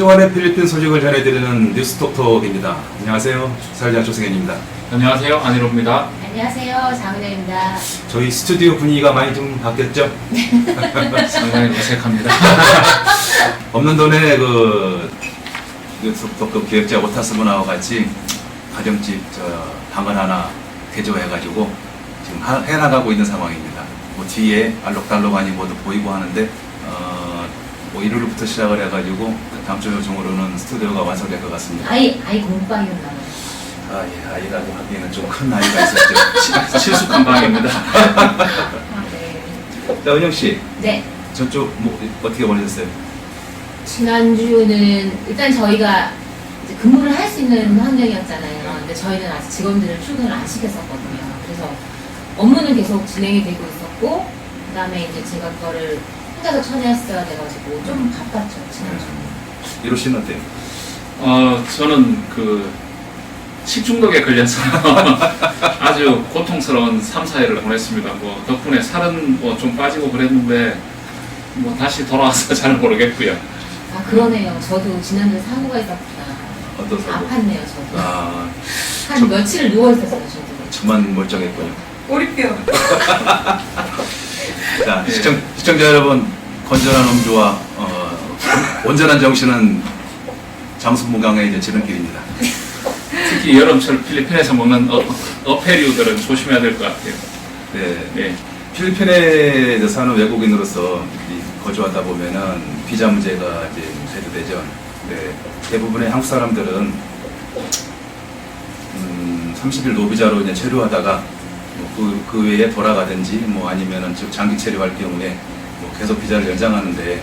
한동안의 필리핀 소식을 전해드리는 뉴스톡톡입니다. 안녕하세요. 사회자 조승현입니다. 안녕하세요. 안희로입니다. 안녕하세요. 장은혜입니다. 저희 스튜디오 분위기가 많이 좀 바뀌었죠? 상당히 어색합니다. 없는 돈에 그 뉴스톡톡 기획자 오타스 분하고 같이 가정집 방을 하나 개조해가지고 지금 해나가고 있는 상황입니다. 뭐 뒤에 알록달록하니 모두 보이고 하는데 뭐 1월부터 시작을 해가지고 다음 주 중으로는 스튜디오가 완성될 것 같습니다. 아이 공방이었나 봐요. 예, 아이라고 하기에는 좀 큰 아이가 있었죠. 실숙한 방입니다. 네. 자, 은영 씨. 네. 저쪽 뭐 어떻게 보내셨어요? 지난주는 일단 저희가 이제 근무를 할 수 있는 환경이었잖아요. 근데 저희는 아직 직원들을 출근을 안 시켰었거든요. 그래서 업무는 계속 진행이 되고 있었고, 그 다음에 이제 제가 그거를 혼자서 처리했어야 돼가지고 좀 바빴죠, 지난주는. 이로 씨는 어때요? 저는 식중독에 걸려서 아주 고통스러운 3, 4일을 보냈습니다. 뭐 덕분에 살은 뭐 좀 빠지고 그랬는데 뭐 다시 돌아와서 잘 모르겠고요. 아, 그러네요. 저도 지난주에 사고가 있었구나. 어떤 사고? 아팠네요, 저도. 한 저- 며칠을 누워있었어요, 저도. 저만 멀쩡했군요. 꼬리뼈. 자, 시청자 여러분, 건전한 음주와 온전한 정신은 장수무강의 이제 지름길입니다. 특히 여름철 필리핀에서 먹는 어패류들은 조심해야 될 것 같아요. 네. 네. 필리핀에 이제 사는 외국인으로서 거주하다 보면은 비자 문제가 이제 해소되죠. 네. 대부분의 한국 사람들은 30일 노비자로 이제 체류하다가 그 외에 돌아가든지 뭐 아니면은 즉 장기 체류할 경우에 뭐 계속 비자를 연장하는데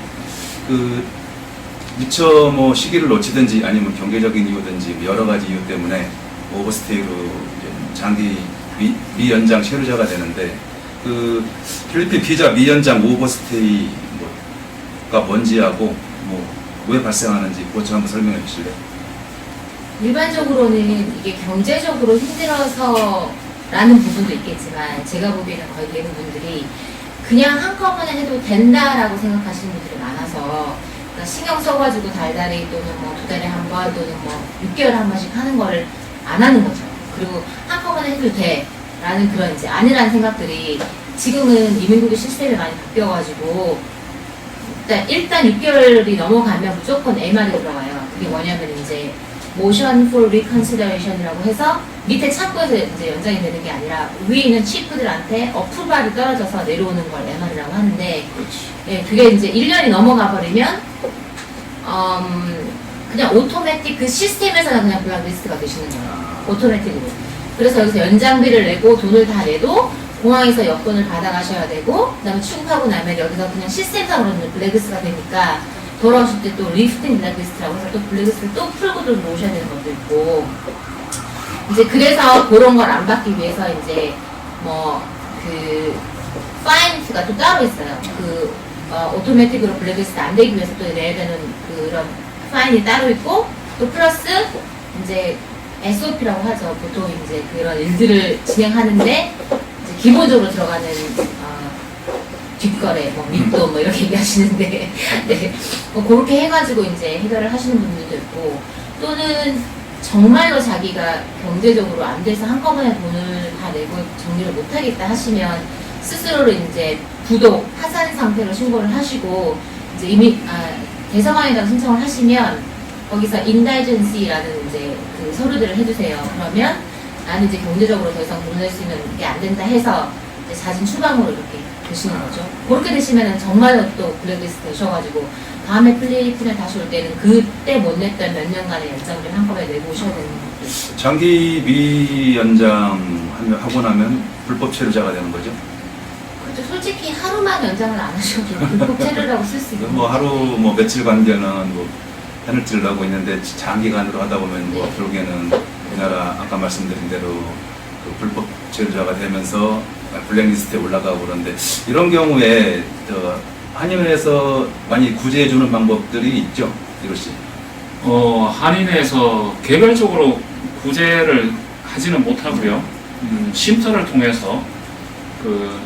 미처 뭐 시기를 놓치든지 아니면 경제적인 이유든지 여러 가지 이유 때문에 오버스테이로 이제 장기 미연장 체류자가 되는데 필리핀 비자 미연장 오버스테이가 뭔지하고 뭐 왜 발생하는지 그것 좀 한번 설명해 주실래요? 일반적으로는 이게 경제적으로 힘들어서라는 부분도 있겠지만 제가 보기에는 거의 대부분들이 그냥 한꺼번에 해도 된다라고 생각하시는 분들이 많아서 그러니까 신경 써가지고 달달이 또는 뭐 2달에 한 번 또는 뭐 6개월에 한 번씩 하는 거를 안 하는 거죠. 그리고 한꺼번에 해도 돼 라는 그런 이제 아니라는 생각들이 지금은 이민국의 시스템이 많이 바뀌어가지고 일단 6개월이 넘어가면 무조건 MR이 들어가요. 그게 뭐냐면 이제 Motion for Reconsideration이라고 해서 밑에 창구에서 이제 연장이 되는 게 아니라 위에 있는 치프들한테 어프발이 떨어져서 내려오는 걸 MR이라고 하는데 예, 그게 이제 1년이 넘어가 버리면 그냥 오토매틱 그 시스템에서는 그냥 블랙리스트가 되시는 거예요. 오토매틱으로. 그래서 여기서 연장비를 내고 돈을 다 내도 공항에서 여권을 받아가셔야 되고 그 다음에 출국하고 나면 여기서 그냥 시스템상으로는 블랙리스트가 되니까 돌아오실 때 또 리프팅 블랙리스트라고 해서 또 블랙리스트를 또 풀고 들어오셔야 되는 것도 있고 이제 그래서 그런 걸 안 받기 위해서 이제 뭐 파인가 또 따로 있어요. 오토매틱으로 블랙리스트 안 되기 위해서 또 내야 되는 그런 파인이 따로 있고 또 플러스 이제 SOP라고 하죠. 보통 이제 그런 일들을 진행하는데 이제 기본적으로 들어가는 뒷거래, 뭐 밑돈 뭐 이렇게 얘기하시는데 네. 뭐 그렇게 해가지고 이제 해결을 하시는 분들도 있고 또는 정말로 자기가 경제적으로 안 돼서 한꺼번에 돈을 다 내고 정리를 못하겠다 하시면 스스로를 이제 부도, 파산 상태로 신고를 하시고 이제 대사관에다가 신청을 하시면 거기서 인다이전시라는 이제 그 서류들을 해주세요. 그러면 나는 이제 경제적으로 더 이상 돈을 낼 수 있는 게 안 된다 해서 이제 자진 추방으로 이렇게 되시는 거죠. 그렇게 되시면은 정말로 또 블랙리스트 되셔가지고 다음에 필리핀에 다시 올 때는 그때 못 냈던 몇 년간의 연장비를 한꺼번에 내고 오셔야 되는 거죠. 장기 미연장 하고 나면 불법 체류자가 되는 거죠? 그렇죠. 솔직히 하루만 연장을 안 하셔도 불법 체류라고 쓸 수 있는 뭐 하루 뭐 며칠 관계는 뭐 페널티를 하고 있는데 장기간으로 하다 보면 뭐 네. 결국에는 우리나라 아까 말씀드린 대로 불법 체류자가 되면서 블랙리스트에 올라가고 그런데 이런 경우에 한인회에서 많이 구제해주는 방법들이 있죠, 이것이. 한인회에서 개별적으로 구제를 하지는 못하고요. 쉼터를 통해서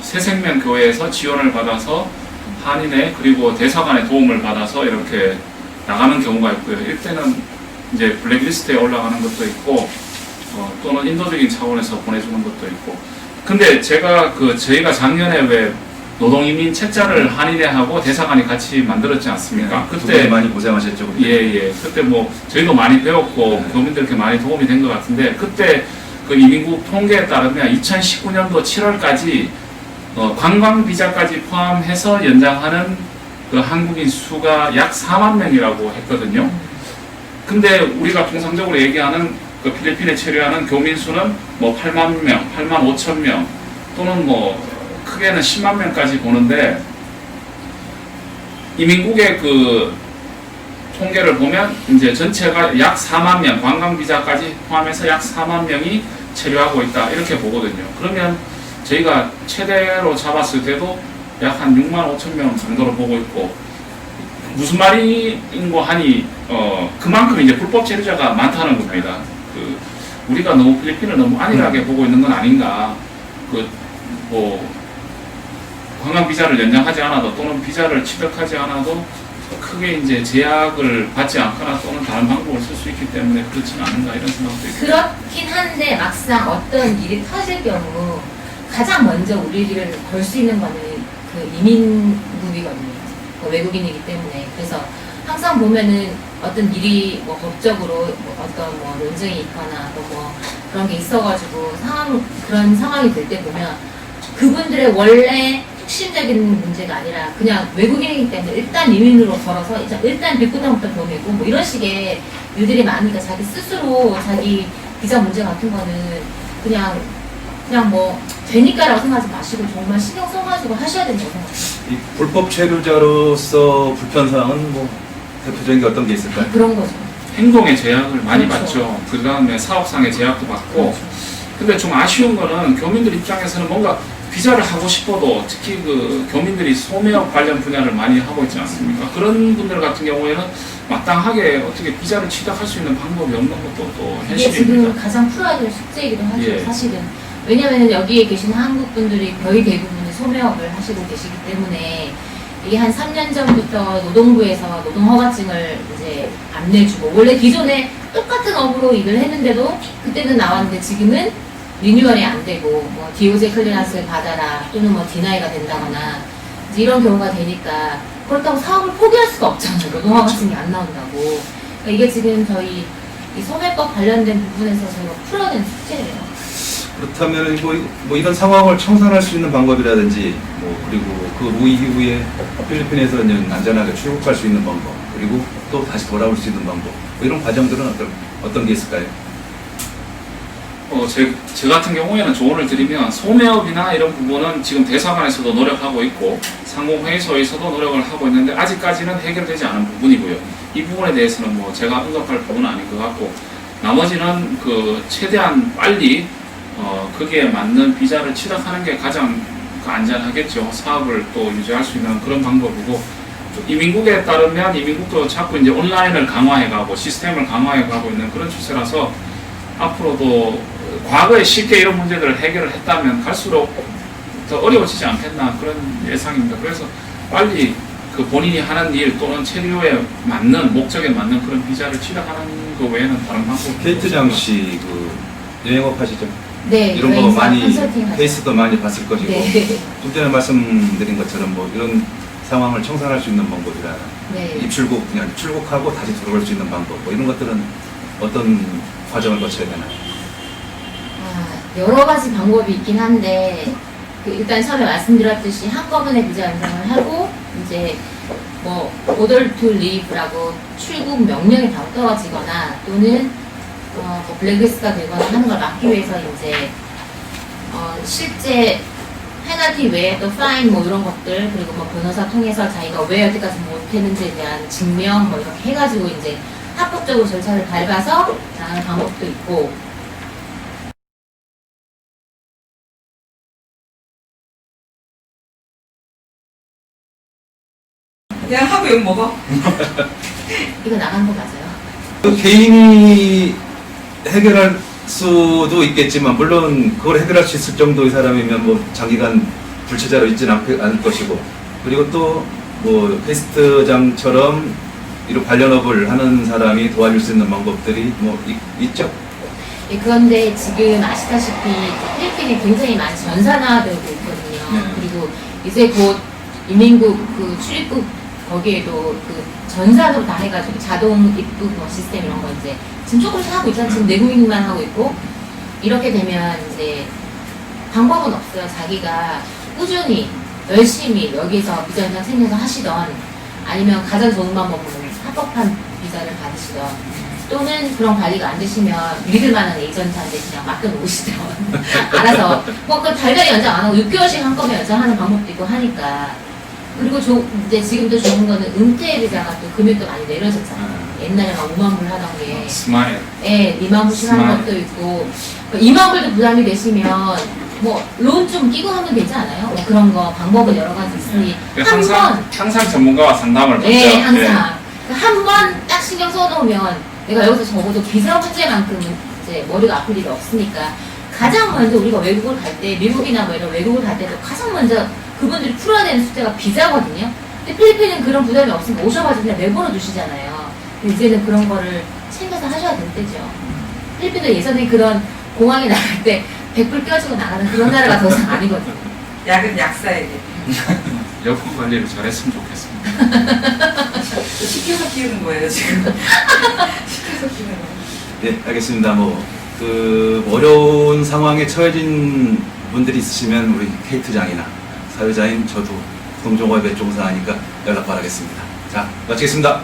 새생명교회에서 지원을 받아서 한인회 그리고 대사관의 도움을 받아서 이렇게 나가는 경우가 있고요. 일때는 이제 블랙리스트에 올라가는 것도 있고 또는 인도적인 차원에서 보내주는 것도 있고. 근데 제가 저희가 작년에 왜 노동이민 책자를 한인회하고 대사관이 같이 만들었지 않습니까? 두 그때 분이 많이 고생하셨죠. 그때. 예. 그때 뭐 저희도 많이 배웠고 네. 교민들께 많이 도움이 된 것 같은데 그때 그 이민국 통계에 따르면 2019년도 7월까지 관광 비자까지 포함해서 연장하는 그 한국인 수가 약 4만 명이라고 했거든요. 근데 우리가 통상적으로 얘기하는 그 필리핀에 체류하는 교민 수는 뭐 8만 명, 8만 5천 명 또는 뭐 크게는 10만 명까지 보는데 이민국의 그 통계를 보면 이제 전체가 약 4만 명, 관광 비자까지 포함해서 약 4만 명이 체류하고 있다 이렇게 보거든요. 그러면 저희가 최대로 잡았을 때도 약 한 6만 5천 명 정도로 보고 있고 무슨 말인고 하니 그만큼 이제 불법 체류자가 많다는 겁니다. 우리가 너무 필리핀을 너무 안일하게 보고 있는 건 아닌가. 뭐 관광 비자를 연장하지 않아도 또는 비자를 취득하지 않아도 크게 이제 제약을 받지 않거나 또는 다른 방법을 쓸 수 있기 때문에 그렇지는 않은가 이런 생각도 있고. 그렇긴 한데 막상 어떤 일이 터질 경우 가장 먼저 우리를 걸 수 있는 거는 그 이민국이거든요. 외국인이기 때문에. 그래서 항상 보면은 어떤 일이 뭐 법적으로 어떤 뭐 논쟁이 있거나 또 뭐 그런 게 있어가지고 그런 상황이 될 때 보면 그분들의 원래 핵심적인 문제가 아니라 그냥 외국인이기 때문에 일단 이민으로 걸어서 일단 뒷부담부터 보내고 뭐 이런 식의 일들이 많으니까 자기 스스로 자기 비자 문제 같은 거는 그냥 뭐 되니까라고 생각하지 마시고 정말 신경 써가지고 하셔야 된다고 생각해요. 이 불법 체류자로서 불편사항은 뭐 대표적인 게 어떤 게 있을까요? 그런 거죠. 행동의 제약을 많이 그렇죠. 받죠. 그 다음에 사업상의 제약도 받고. 그렇죠. 근데 좀 아쉬운 거는 교민들 입장에서는 뭔가 비자를 하고 싶어도 특히 그 교민들이 소매업 관련 분야를 많이 하고 있지 않습니까? 그런 분들 같은 경우에는 마땅하게 어떻게 비자를 취득할 수 있는 방법이 없는 것도 또 이게 지금 현실입니다. 가장 풀어야 될 숙제이기도 하죠. 예. 사실은. 왜냐하면 여기에 계신 한국 분들이 거의 대부분이 소매업을 하시고 계시기 때문에 이게 한 3년 전부터 노동부에서 노동허가증을 이제 안 내주고 원래 기존에 똑같은 업으로 일을 했는데도 그때는 나왔는데 지금은 리뉴얼이 안 되고 뭐 DOJ 클리어런스를 받아라 또는 뭐 디나이가 된다거나 이제 이런 경우가 되니까 그렇다고 사업을 포기할 수가 없잖아요. 노동허가증이 안 나온다고. 그러니까 이게 지금 저희 이 소매법 관련된 부분에서 저희가 풀어야 되는 숙제예요. 그렇다면 뭐 이런 상황을 청산할 수 있는 방법이라든지 그리고 그 이후에 필리핀에서 안전하게 출국할 수 있는 방법 그리고 또 다시 돌아올 수 있는 방법 이런 과정들은 어떤 게 있을까요? 제 같은 경우에는 조언을 드리면 소매업이나 이런 부분은 지금 대사관에서도 노력하고 있고 상공회의소에서도 노력을 하고 있는데 아직까지는 해결되지 않은 부분이고요. 이 부분에 대해서는 뭐 제가 언급할 부분은 아닌 것 같고 나머지는 최대한 빨리 거기에 맞는 비자를 취득하는 게 가장 안전하겠죠. 사업을 또 유지할 수 있는 그런 방법이고 이민국에 따르면 이민국도 자꾸 이제 온라인을 강화해가고 시스템을 강화해가고 있는 그런 추세라서 앞으로도 과거에 쉽게 이런 문제들을 해결을 했다면 갈수록 더 어려워지지 않겠나 그런 예상입니다. 그래서 빨리 그 본인이 하는 일 또는 체류에 맞는 목적에 맞는 그런 비자를 취득하는 것 외에는 다른 방법이 케이트장 씨 여행업 하시죠? 네, 이런 거 여행사 많이 컨설팅 하죠. 케이스도 많이 봤을 것이고 네. 좀 전에 말씀드린 것처럼 뭐 이런 상황을 청산할 수 있는 방법이라 네. 그냥 출국하고 다시 들어올 수 있는 방법 뭐 이런 것들은 어떤 과정을 거쳐야 되나요? 여러 가지 방법이 있긴 한데 일단 처음에 말씀드렸듯이 한꺼번에 비자 연장을 하고 이제 뭐 order to leave라고 출국 명령이 바로 떨어지거나 또는 뭐 블랙리스트가 되거나 하는 걸 막기 위해서 이제 실제 페널티 외에 또 파인 뭐 이런 것들 그리고 뭐 변호사 통해서 자기가 왜 여태까지 못했는지에 대한 증명 뭐 이렇게 해가지고 이제 합법적으로 절차를 밟아서 나가는 방법도 있고 그냥 하고 욕 먹어. 이거 나간 거 맞아요? 그 개인이 해결할 수도 있겠지만 물론 그걸 해결할 수 있을 정도의 사람이면 뭐 장기간 불체자로 있지는 않을 것이고 그리고 또 뭐 게스트장처럼 이런 관련업을 하는 사람이 도와줄 수 있는 방법들이 뭐 있죠? 예, 그런데 지금 아시다시피 필리핀이 굉장히 많이 전산화되고 있거든요. 네. 그리고 이제 곧 이민국 그 출입국 거기에도 그 전산으로 다 해가지고 자동 입국 뭐 시스템 이런 거 이제 지금 조금씩 하고 있잖아요. 지금 내국인만 하고 있고 이렇게 되면 이제 방법은 없어요. 자기가 꾸준히 열심히 여기서 비자 연장 생겨서 하시던 아니면 가장 좋은 방법은 합법한 비자를 받으시던 또는 그런 관리가 안 되시면 믿을 만한 에이전트한테 그냥 맡겨놓으시던 알아서 뭐 그 달달이 연장 안 하고 6개월씩 한꺼번에 연장하는 방법도 있고 하니까 그리고 이제 지금도 좋은 거는 은퇴 비자가 또 금액도 많이 내려졌잖아요. 옛날에 막 5만 불 하던 게 스마일. 예, 2만 불씩 하는 것도 있고 2만 불도 부담이 되시면 뭐 론 좀 끼고 하면 되지 않아요? 뭐 그런 거 방법은 여러 가지 있으니 항상 전문가와 상담을 받죠. 네, 항상 한 번 딱 신경 써놓으면 내가 여기서 적어도 비자 문제만큼은 이제 머리가 아플 일이 없으니까 가장 먼저 우리가 외국을 갈 때 미국이나 뭐 이런 외국을 갈 때도 가장 먼저 그분들이 풀어야 되는 숙제가 비자거든요. 근데 필리핀은 그런 부담이 없으니까 오셔가지고 그냥 내버려 두시잖아요. 근데 이제는 그런 거를 챙겨서 하셔야 될 때죠. 필리핀도 예전에 그런 공항에 나갈 때 100불 껴주고 나가는 그런 나라가 더 이상 아니거든요. 약은 약사에게. 여권 관리를 잘했으면 좋겠습니다. 시켜서 키우는 거예요, 지금. 시켜서 키우는 거예요. 네, 알겠습니다. 어려운 상황에 처해진 분들이 있으시면 우리 케이트장이나 사회자인 저도 동종업에 종사하니까 연락 바라겠습니다. 자, 마치겠습니다.